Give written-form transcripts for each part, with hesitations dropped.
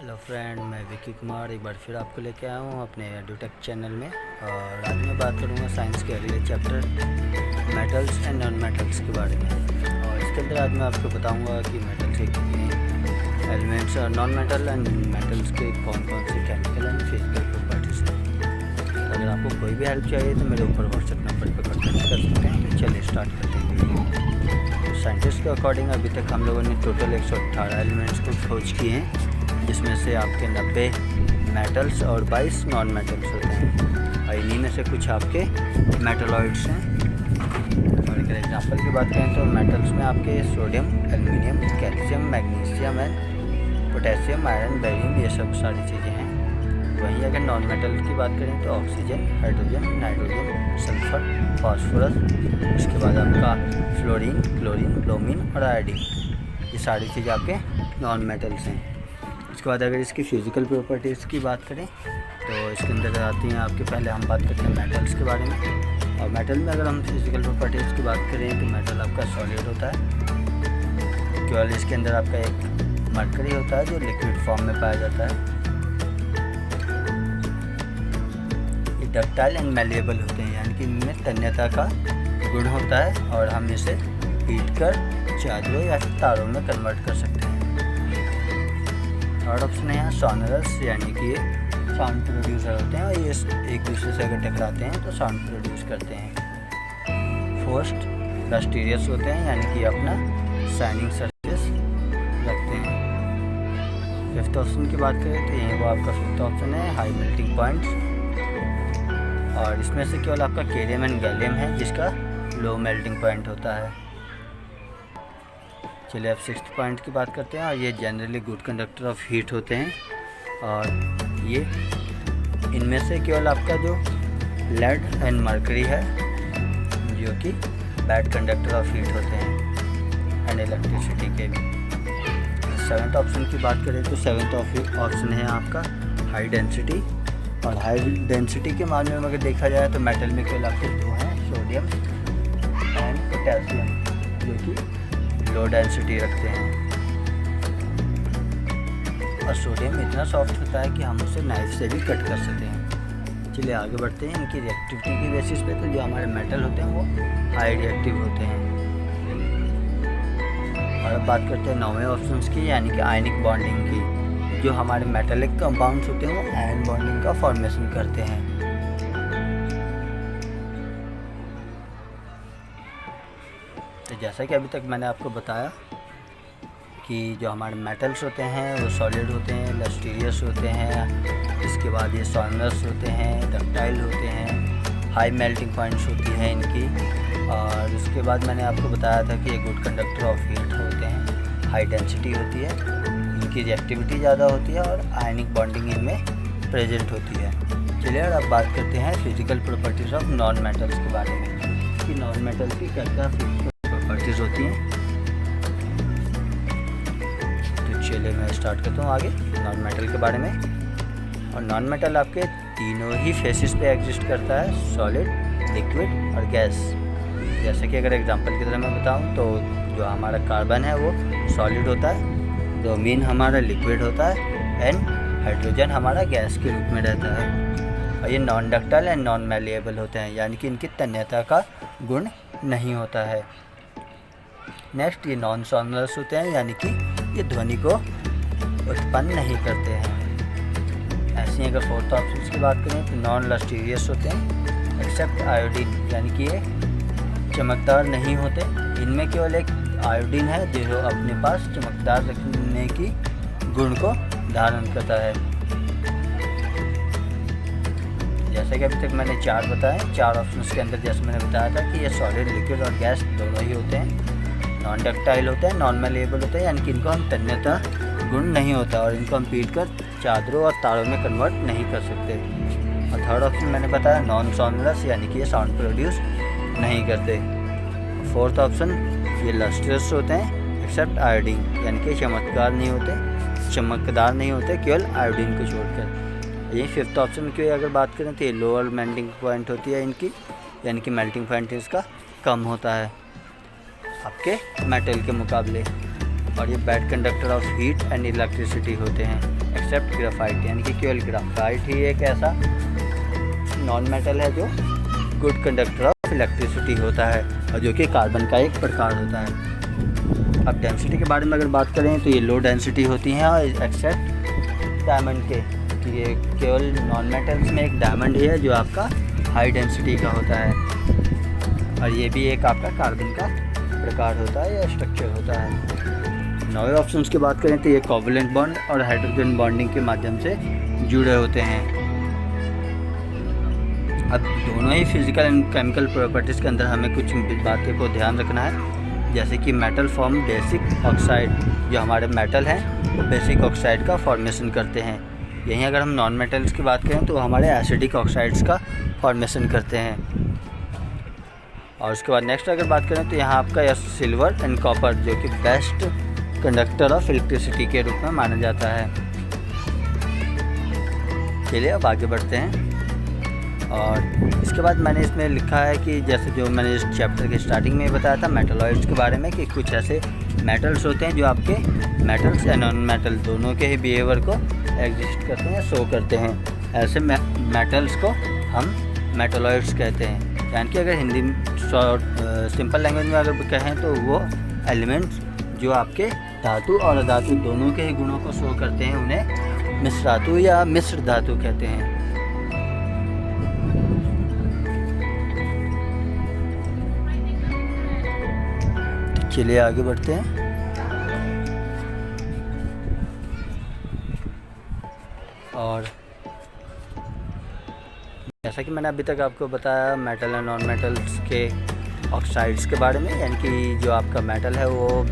Hello friend, मैं विकी कुमार एक बार फिर आपको लेके आया हूँ अपने एडुटेक चैनल में। और आज मैं बात करूँगा साइंस के अगले chapter metals and non metals के बारे में। और इसके अंदर आज मैं आपको बताऊँगा कि मेटल्स के कितने एलिमेंट्स और नॉन मेटल एंड मेटल्स के कौन कौन से केमिकल एंड फिजिकल प्रॉपर्टीज़ हैं। अगर आपको कोई भी हेल्प चाहिए तो मेरे ऊपर व्हाट्सएप नंबर पर कॉन्टैक्ट कर सकते हैं। तो चलिए स्टार्ट करते हैं वीडियो। साइंटिस्ट के अकॉर्डिंग अभी तक हम लोगों ने टोटल 118 एलिमेंट्स को खोज किए हैं, जिसमें से आपके 90 मेटल्स और 22 नॉन मेटल्स होते हैं। और इन्हीं में से कुछ आपके मेटलॉइड्स हैं। और अगर एग्जांपल की बात करें तो मेटल्स में आपके sodium, aluminium, calcium, magnesium and potassium, iron, barium, ये सब सारी चीज़ें हैं। वहीं अगर नॉन मेटल की बात करें तो oxygen, hydrogen, nitrogen, sulphur, phosphorus, उसके बाद आपका फ्लोरीन, क्लोरीन, ब्रोमीन और आयोडीन, ये सारी चीज़ें आपके नॉन मेटल्स हैं। उसके बाद अगर इसकी फ़िज़िकल प्रॉपर्टीज़ की बात करें तो इसके अंदर आती हैं आपके, पहले हम बात करते हैं मेटल्स के बारे में। और मेटल में अगर हम फिज़िकल प्रॉपर्टीज़ की बात करें तो मेटल आपका सॉलिड होता है। केवल इसके अंदर आपका एक मरकरी होता है जो लिक्विड फॉर्म में पाया जाता है। ये डक्टाइल एंड मैलिएबल होते हैं, यानी कि इनमें तन्यता का गुण होता है और हम इसे हीट कर चादरों या फिर तारों में कन्वर्ट कर सकते हैं। थर्ड ऑप्शन है यहाँ सॉनरस, यानी कि ये साउंड प्रोड्यूसर होते हैं और ये एक दूसरे से अगर टकराते हैं तो साउंड प्रोड्यूस करते हैं। फोर्थ लस्टीरियस होते हैं, यानी कि अपना शाइनिंग सरफेस रखते हैं। फिफ्थ ऑप्शन की बात करें तो ये वो आपका फिफ्थ ऑप्शन है हाई मेल्टिंग पॉइंट्स। और इसमें से केवल आपका केरियम एंड गैलियम है जिसका लो मेल्टिंग पॉइंट होता है। चलिए अब सिक्स्थ पॉइंट की बात करते हैं। और ये generally good conductor of heat होते हैं। और ये इनमें से केवल आपका जो लेड एंड मरकरी है जो कि बैड कंडक्टर ऑफ हीट होते हैं एंड इलेक्ट्रिसिटी के भी। सेवन्थ ऑप्शन की बात करें तो सेवन्थ ऑप्शन है आपका हाई डेंसिटी। और हाई डेंसिटी के मामले में अगर देखा जाए तो मेटल में केवल आपके दो हैं, सोडियम एंड पोटेशियम, जो कि लो डेंसिटी रखते हैं। और सोडियम इतना सॉफ्ट होता है कि हम उसे नाइफ से भी कट कर सकते हैं। चलिए आगे बढ़ते हैं। इनकी रिएक्टिविटी की बेसिस पे तो जो हमारे मेटल होते हैं वो हाई रिएक्टिव होते हैं। और अब बात करते हैं नौवें ऑप्शंस की, यानी कि आयनिक बॉन्डिंग की। जो हमारे मेटेलिक कंपाउंड्स होते हैं वो आयन बॉन्डिंग का फॉर्मेशन करते हैं। तो जैसा कि अभी तक मैंने आपको बताया कि जो हमारे मेटल्स होते हैं वो सॉलिड होते हैं, लस्टीरियस होते हैं, इसके बाद ये सॉनरस होते हैं, डक्टाइल होते हैं, हाई मेल्टिंग पॉइंट्स होती हैं इनकी। और उसके बाद मैंने आपको बताया था कि ये गुड कंडक्टर ऑफ हीट होते हैं, हाई डेंसिटी होती है, इनकी रिएक्टिविटी ज़्यादा होती है और आयनिक बॉन्डिंग इनमें प्रेजेंट होती है। चलिए और अब बात करते हैं physical properties of non metals के बारे में कि नॉन मेटल्स की क्या क्या प्रॉपर्टीज़ होती हैं। तो चलिए मैं स्टार्ट करता हूँ आगे नॉन मेटल के बारे में। और नॉन मेटल आपके तीनों ही फेसिस पे एग्जिस्ट करता है, सॉलिड, लिक्विड और गैस। जैसे कि अगर एग्जांपल की तरह मैं बताऊँ तो जो हमारा कार्बन है वो सॉलिड होता है, ब्रोमीन हमारा लिक्विड होता है एंड हाइड्रोजन हमारा गैस के रूप में रहता है। और ये non ductile and non malleable होते हैं, यानी कि इनकी तन्यता का गुण नहीं होता है। नेक्स्ट ये नॉन सॉनरस होते हैं, यानी कि ये ध्वनि को उत्पन्न नहीं करते हैं। ऐसे ही अगर फोर्थ ऑप्शन की बात करें तो नॉन लस्टीरियस होते हैं एक्सेप्ट आयोडीन, यानी कि ये चमकदार नहीं होते। इनमें केवल एक आयोडीन है जो अपने पास चमकदार रखने की गुण को धारण करता है। जैसे कि अभी तक मैंने चार बताए, चार ऑप्शंस के अंदर जैसे मैंने बताया था कि ये सॉलिड, लिक्विड और गैस दोनों ही होते हैं। नॉन डक्टाइल होते हैं, नॉन मैलिएबल होते हैं, यानी कि इनको हम तन्यता गुण नहीं होता और इनको हम पीट कर चादरों और तारों में कन्वर्ट नहीं कर सकते। और थर्ड ऑप्शन मैंने बताया नॉन सॉनरस, यानी कि ये साउंड प्रोड्यूस नहीं करते। फोर्थ ऑप्शन ये लस्ट्रस होते हैं एक्सेप्ट आयोडीन, यानी कि चमकदार नहीं होते केवल आयोडीन को छोड़कर। यही फिफ्थ ऑप्शन की अगर बात करें तो ये लोअर मेल्टिंग पॉइंट होती है इनकी, यानी कि मेल्टिंग पॉइंट इसका कम होता है आपके मेटल के मुकाबले। और ये bad conductor of heat and electricity होते हैं एक्सेप्ट ग्राफाइट, यानी कि केवल ग्राफाइट ही एक ऐसा नॉन मेटल है जो गुड कंडक्टर ऑफ इलेक्ट्रिसिटी होता है और जो कि कार्बन का एक प्रकार होता है। अब डेंसिटी के बारे में अगर बात करें तो ये लो डेंसिटी होती हैं और एक्सेप्ट डायमंड के, कि ये केवल नॉन मेटल्स में एक डायमंड ही है जो आपका हाई डेंसिटी का होता है और ये भी एक आपका कार्बन का प्रकार होता है या स्ट्रक्चर होता है। नए ऑप्शंस की बात करें तो ये कोवैलेंट बॉन्ड और हाइड्रोजन बॉन्डिंग के माध्यम से जुड़े होते हैं। अब दोनों ही फिजिकल एंड केमिकल प्रॉपर्टीज़ के अंदर हमें कुछ बातें को ध्यान रखना है, जैसे कि मेटल फॉर्म बेसिक ऑक्साइड, जो हमारे मेटल हैं वो बेसिक ऑक्साइड का फॉर्मेशन करते हैं। यहीं अगर हम नॉन मेटल्स की बात करें तो हमारे एसिडिक ऑक्साइड्स का फॉर्मेशन करते हैं। और उसके बाद नेक्स्ट अगर बात करें तो यहाँ आपका सिल्वर एंड कॉपर, जो कि बेस्ट कंडक्टर ऑफ इलेक्ट्रिसिटी के रूप में माना जाता है। चलिए अब आगे बढ़ते हैं। और इसके बाद मैंने इसमें लिखा है कि जैसे जो मैंने इस चैप्टर के स्टार्टिंग में बताया था मेटलॉइड्स के बारे में, कि कुछ ऐसे मेटल्स होते हैं जो आपके मेटल्स एंड नॉन मेटल दोनों के ही बिहेवियर को एग्जिस्ट करते हैं, शो करते हैं। ऐसे मेटल्स को हम मेटलॉइड्स कहते हैं, यानी कि अगर हिंदी सिंपल लैंग्वेज में अगर कहें तो वो एलिमेंट्स जो आपके धातु और अधातु दोनों के ही गुणों को शो करते हैं, उन्हें मिश्रातु या मिश्र धातु कहते हैं। चलिए आगे बढ़ते हैं। और जैसा कि मैंने अभी तक आपको बताया मेटल एंड नॉन मेटल्स के ऑक्साइड्स के बारे में, यानी कि जो आपका मेटल है वो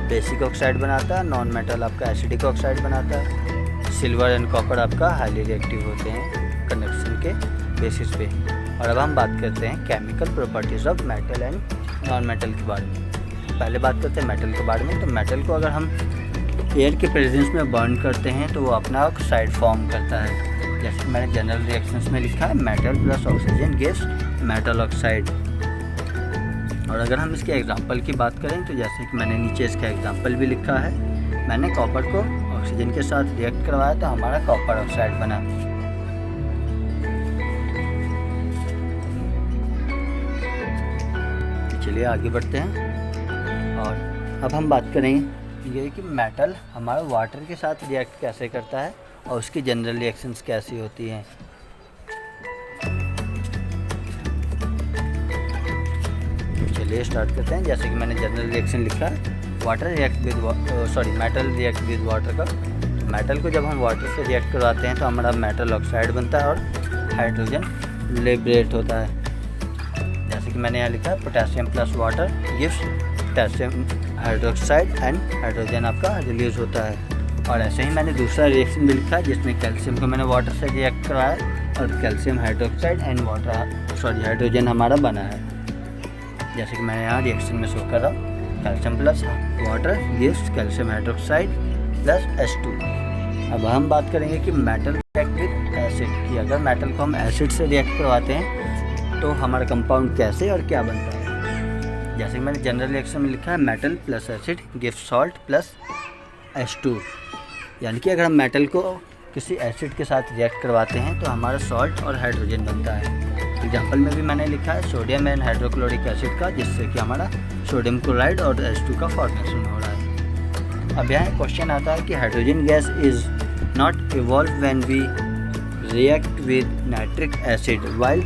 बेसिक ऑक्साइड बनाता है, नॉन मेटल आपका एसिडिक ऑक्साइड बनाता है। सिल्वर एंड कॉपर आपका हाईली रिएक्टिव होते हैं कंडक्शन के बेसिस पे। और अब हम बात करते हैं chemical properties of metal and non metal के बारे में। पहले बात करते हैं मेटल के बारे में। तो मेटल को अगर हम एयर के प्रेजेंस में बर्न करते हैं तो वो अपना ऑक्साइड फॉर्म करता है, जैसे कि मैंने जनरल रिएक्शंस में लिखा है metal plus oxygen gives metal oxide. और अगर हम इसके एग्जांपल की बात करें तो जैसे कि मैंने नीचे इसका एग्जांपल भी लिखा है, मैंने कॉपर को ऑक्सीजन के साथ रिएक्ट करवाया तो हमारा कॉपर ऑक्साइड बना। चलिए आगे बढ़ते हैं। और अब हम बात करेंगे ये कि मेटल हमारा वाटर के साथ रिएक्ट कैसे करता है और उसकी जनरल रिएक्शंस कैसी होती हैं। चलिए स्टार्ट करते हैं। जैसे कि मैंने जनरल रिएक्शन लिखा है, water react with metal react with water का। तो मेटल को जब हम वाटर से रिएक्ट करवाते हैं तो हमारा मेटल ऑक्साइड बनता है और हाइड्रोजन लिबरेट होता है। जैसे कि मैंने यहाँ लिखा है potassium plus water gives potassium hydroxide and hydrogen आपका रिलीज होता है। और ऐसे ही मैंने दूसरा रिएक्शन भी लिखा है जिसमें कैल्शियम को मैंने वाटर से रिएक्ट करवाया और कैल्शियम हाइड्रोक्साइड एंड हाइड्रोजन हमारा बना है। जैसे कि मैंने यहाँ रिएक्शन में शो कर रहा हूँ, calcium plus water gives calcium hydroxide plus H2। अब हम बात करेंगे कि मेटल रिएक्ट विद एसिड, कि अगर मेटल को हम एसिड से रिएक्ट करवाते हैं तो हमारा कंपाउंड कैसे और क्या बनता है। जैसे कि मैंने जनरल रिएक्शन में लिखा है metal plus acid gives salt plus H2, यानी कि अगर हम मेटल को किसी एसिड के साथ रिएक्ट करवाते हैं तो हमारा सॉल्ट और हाइड्रोजन बनता है। एग्जाम्पल में भी मैंने लिखा है सोडियम एंड हाइड्रोक्लोरिक एसिड का, जिससे कि हमारा सोडियम क्लोराइड और H2 का फॉर्मेशन हो रहा है। अब यहाँ क्वेश्चन आता है कि hydrogen gas is not evolve when we react with nitric acid while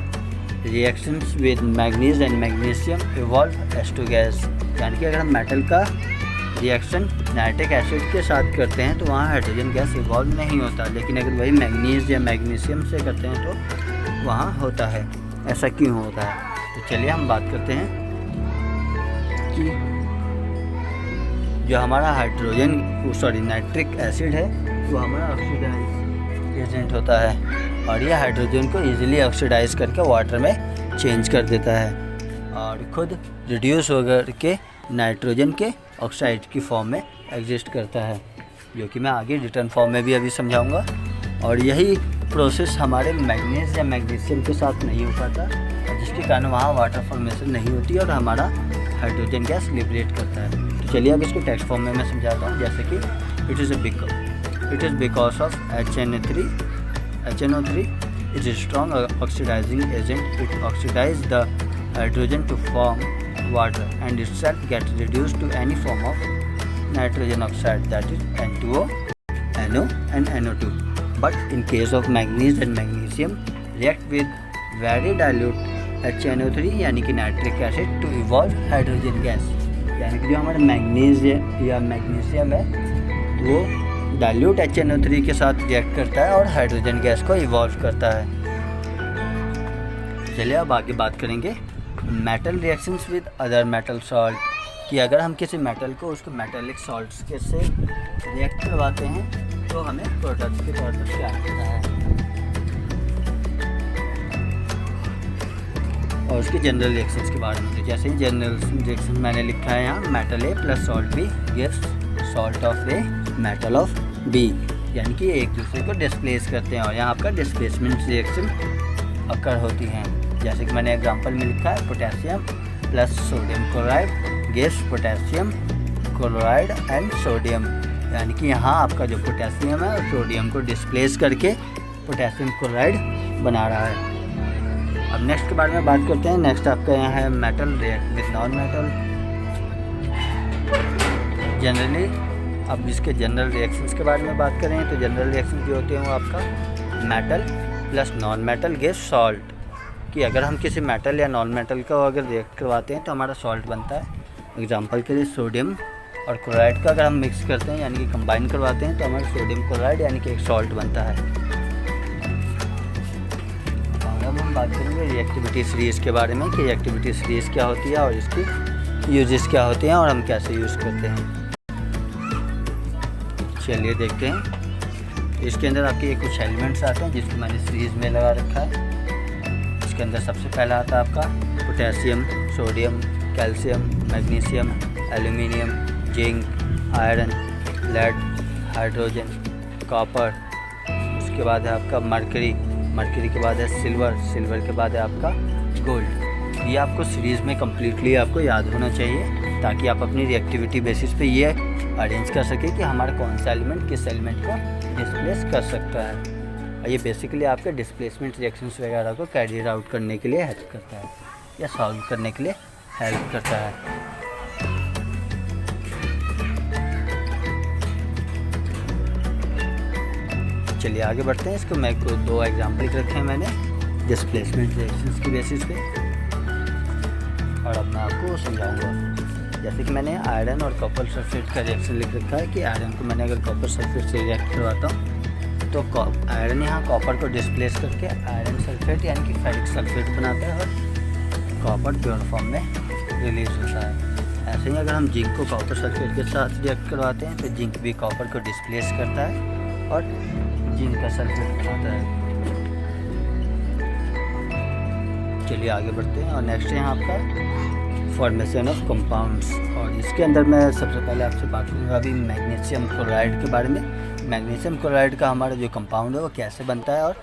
reactions with manganese and magnesium evolve H2 gas, यानी कि अगर हम मेटल का रिएक्शन नाइट्रिक एसिड के साथ करते हैं तो वहाँ हाइड्रोजन गैस इवॉल्व नहीं होता, लेकिन अगर वही मैग्नीज या मैग्नीशियम से करते हैं तो वहाँ होता है। ऐसा क्यों होता है? तो चलिए हम बात करते हैं कि जो हमारा नाइट्रिक एसिड है वो हमारा ऑक्सीडाइज एजेंट होता है और यह हाइड्रोजन को इजीली ऑक्सीडाइज करके वाटर में चेंज कर देता है और खुद रिड्यूस होकर के नाइट्रोजन के ऑक्साइड की फॉर्म में एग्जिस्ट करता है, जो कि मैं आगे रिटर्न फॉर्म में भी अभी समझाऊंगा। और यही प्रोसेस हमारे मैग्नीज या मैग्नीशियम के साथ नहीं हो पाता, जिसके कारण वहाँ वाटर फॉर्मेशन नहीं होती और हमारा हाइड्रोजन गैस लिबरेट करता है। तो चलिए अब इसको टेक्स्ट फॉर्म में मैं समझाता हूँ। जैसे कि it is because of HNO3 is a strong oxidizing agent. It oxidizes the hydrogen to form water and itself gets reduced to any form of nitrogen oxide, that is N2O, NO and NO2. But in case of manganese and magnesium react with very dilute HNO3 यानी कि nitric acid to evolve hydrogen gas। यानी कि जो हमारा manganese या magnesium है वो dilute HNO3 के साथ रिएक्ट करता है और हाइड्रोजन गैस को इवॉल्व करता है। चलिए अब आगे बात करेंगे metal reactions with other metal salt, कि अगर हम किसी मेटल को उसको मेटेलिक सॉल्ट्स के से रिएक्ट करवाते हैं तो हमें प्रोडक्ट के तौर पर क्या मिलता है। और उसके जनरल रिएक्शंस के बारे में, तो जैसे ही जनरल रिएक्शन मैंने लिखा है यहाँ, metal A plus salt B gives salt of A metal of B, यानी कि एक दूसरे को डिस्प्लेस करते हैं और यहाँ आपका डिस्प्लेसमेंट रिएक्शन अकर होती हैं। जैसे कि मैंने एग्जांपल में लिखा है potassium plus sodium chloride gives potassium chloride and sodium, यानी कि यहाँ आपका जो पोटेशियम है सोडियम को डिस्प्लेस करके पोटेशियम क्लोराइड बना रहा है। अब नेक्स्ट के बारे में बात करते हैं। नेक्स्ट आपका यहाँ है metal react with non metal. Generally अब इसके जनरल रिएक्शंस के बारे में बात करें तो जनरल रिएक्शन जो होते हैं वो आपका metal plus non metal gives salt, कि अगर हम किसी मेटल या नॉन मेटल को अगर रिएक्ट करवाते हैं तो हमारा सॉल्ट बनता है। एग्जांपल के लिए सोडियम और क्लोराइड का अगर हम मिक्स करते हैं यानी कि कंबाइन करवाते हैं तो हमारा सोडियम क्लोराइड यानी कि एक सॉल्ट बनता है। और अब हम बात करेंगे रिएक्टिविटी सीरीज़ के बारे में, कि रिएक्टिविटी सीरीज़ क्या होती है और इसकी यूजेस क्या होते हैं और हम कैसे यूज़ करते हैं। चलिए देखते हैं। इसके अंदर आपके ये कुछ एलिमेंट्स आते हैं जिसको मैंने सीरीज़ में लगा रखा है। इसके अंदर सबसे पहला आता है आपका potassium, sodium, calcium, magnesium, aluminium, zinc, iron, lead, hydrogen, copper. उसके बाद है आपका मरकरी के बाद है सिल्वर के बाद है आपका गोल्ड। ये आपको सीरीज़ में कम्प्लीटली आपको याद होना चाहिए ताकि आप अपनी रिएक्टिविटी बेसिस पे ये अरेंज कर सके कि हमारा कौन सा एलिमेंट किस एलिमेंट को डिस्प्लेस कर सकता है। और ये बेसिकली आपके डिस्प्लेसमेंट रिएक्शंस वगैरह को कैरी आउट करने के लिए हेल्प करता है या सॉल्व करने के लिए हेल्प करता है। चलिए आगे बढ़ते हैं। इसको मैं को 2 एग्जाम्पल रखे हैं मैंने डिस्प्लेसमेंट रिएक्शंस की बेसिस पे और अब मैं आपको समझाऊंगा। जैसे कि मैंने आयरन और कॉपर सल्फेट का रिएक्शन लिख रखा है कि आयरन को मैंने अगर कॉपर सल्फेट से रिएक्ट करवाता हूँ तो आयरन यहाँ कॉपर को डिस्प्लेस करके आयरन सल्फेट यानी कि फेरिक सल्फेट बनाता है और कॉपर प्योर फॉर्म में रिलीज होता है। ऐसे ही अगर हम जिंक को कॉपर सल्फेट के साथ रिएक्ट करवाते हैं तो जिंक भी कॉपर को डिस्प्लेस करता है और जिंक का सल्फेट बनाता है। चलिए आगे बढ़ते हैं। और नेक्स्ट यहाँ आपका फॉर्मेशन ऑफ कंपाउंड्स, और इसके अंदर मैं सबसे पहले आपसे बात करूँगा अभी मैग्नीशियम क्लोराइड के बारे में। मैग्नीशियम क्लोराइड का हमारा जो कंपाउंड है वो कैसे बनता है और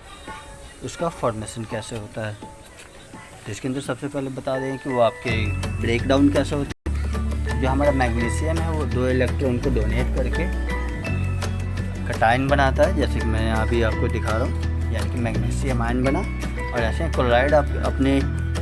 उसका फॉर्मेशन कैसे होता है। तो इसके अंदर सबसे पहले बता दें कि वो आपके ब्रेक डाउन कैसे होता है। जो हमारा मैग्नीशियम है वो 2 इलेक्ट्रॉन को डोनेट करके कटायन बनाता है, जैसे कि मैं अभी आपको दिखा रहा हूँ, यानी कि मैग्नीशियम आयन बना। और ऐसे क्लोराइड अपने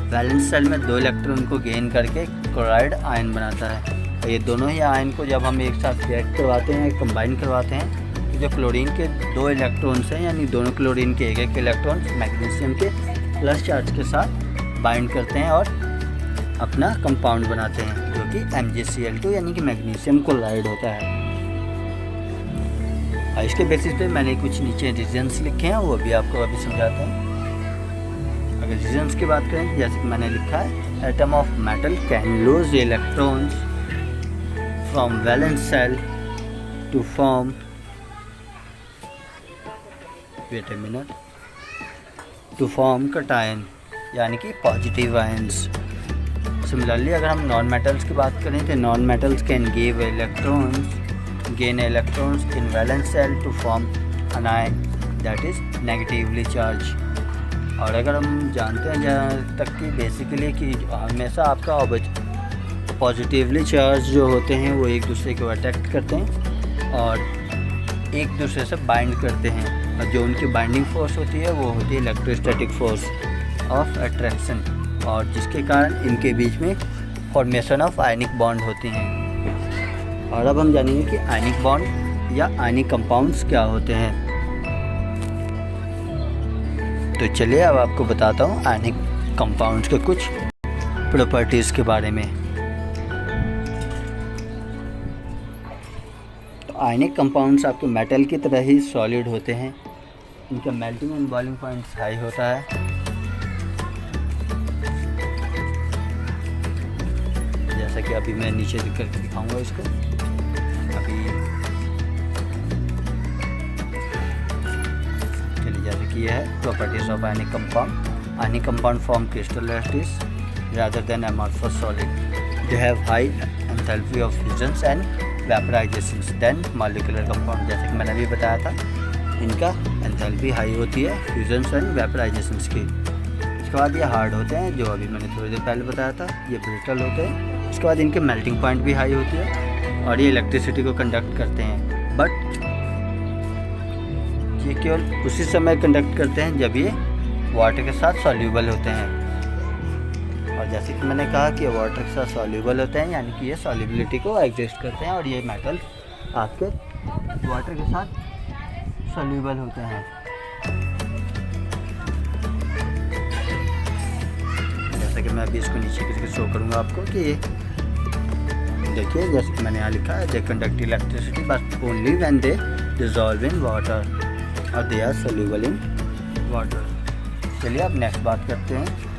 वैलेंस सेल में 2 इलेक्ट्रॉन को गेन करके क्लोराइड आयन बनाता है। और ये दोनों ही आयन को जब हम एक साथ रिएक्ट करवाते हैं, कंबाइन करवाते हैं, तो जो क्लोरीन के 2 इलेक्ट्रॉन्स हैं यानी दोनों क्लोरीन के एक इलेक्ट्रॉन्स मैग्नीशियम के प्लस चार्ज के साथ बाइंड करते हैं और अपना कंपाउंड बनाते हैं जो कि MgCl2 यानी कि मैग्नीशियम क्लोराइड होता है। और इसके बेसिस पे मैंने कुछ नीचे रीजन्स लिखे हैं, वो भी आपको अभी समझाते हैं। अगर रीजन्स की बात करें, जैसे कि मैंने लिखा है atom of metal can lose electrons from valence shell to form to form cation यानी कि पॉजिटिव आयंस। सिमिलरली अगर हम नॉन मेटल्स की बात करें तो non metals can gain electrons in valence shell to form anion that is negatively charge. और अगर हम जानते हैं जहाँ तक कि बेसिकली कि हमेशा आपका पॉजिटिवली चार्ज जो होते हैं वो एक दूसरे को अट्रैक्ट करते हैं और एक दूसरे से बाइंड करते हैं, और जो उनकी बाइंडिंग फोर्स होती है वो होती है इलेक्ट्रोस्टैटिक फोर्स ऑफ अट्रैक्शन, और जिसके कारण इनके बीच में फॉर्मेशन ऑफ आयनिक बॉन्ड होती हैं। और अब हम जानेंगे कि आयनिक बॉन्ड या आयनिक कंपाउंड्स क्या होते हैं। तो चलिए अब आपको बताता हूँ आयनिक कंपाउंड्स के कुछ प्रॉपर्टीज़ के बारे में। तो आयनिक कंपाउंड्स आपके मेटल की तरह ही सॉलिड होते हैं। इनका melting and boiling point high होता है। जैसा कि अभी मैं नीचे करके दिखाऊंगा इसको। अभी चलिए, जैसे कि यह है properties of ionic compound. Ionic compound form crystal lattice rather than amorphous solid. They have high enthalpy of fusions and vaporizations than molecular compound। जैसे कि मैंने अभी बताया था, इनका एंथैल्पी हाई होती है फ्यूजन्स एंड वेपराइजेशंस की। इसके बाद ये हार्ड होते हैं, जो अभी मैंने थोड़ी देर पहले बताया था। ये ब्रिटल होते हैं। इसके बाद इनके मेल्टिंग पॉइंट भी हाई होती है और ये इलेक्ट्रिसिटी को कंडक्ट करते हैं, बट ये केवल उसी समय कंडक्ट करते हैं जब ये वाटर के साथ सॉल्यूबल होते हैं। और जैसे कि मैंने कहा कि वाटर के साथ सॉल्यूबल होते हैं, यानी कि ये सॉल्युबिलिटी को एग्जिस्ट करते हैं, और ये मेटल आपके वाटर के साथ सॉल्यूबल होते हैं। जैसा कि मैं अभी इसको नीचे करके शो करूँगा आपको कि ये देखिए, जैसे कि मैंने यहाँ लिखा है, they conduct electricity but only when they dissolve in water और they are soluble in water. चलिए अब नेक्स्ट बात करते हैं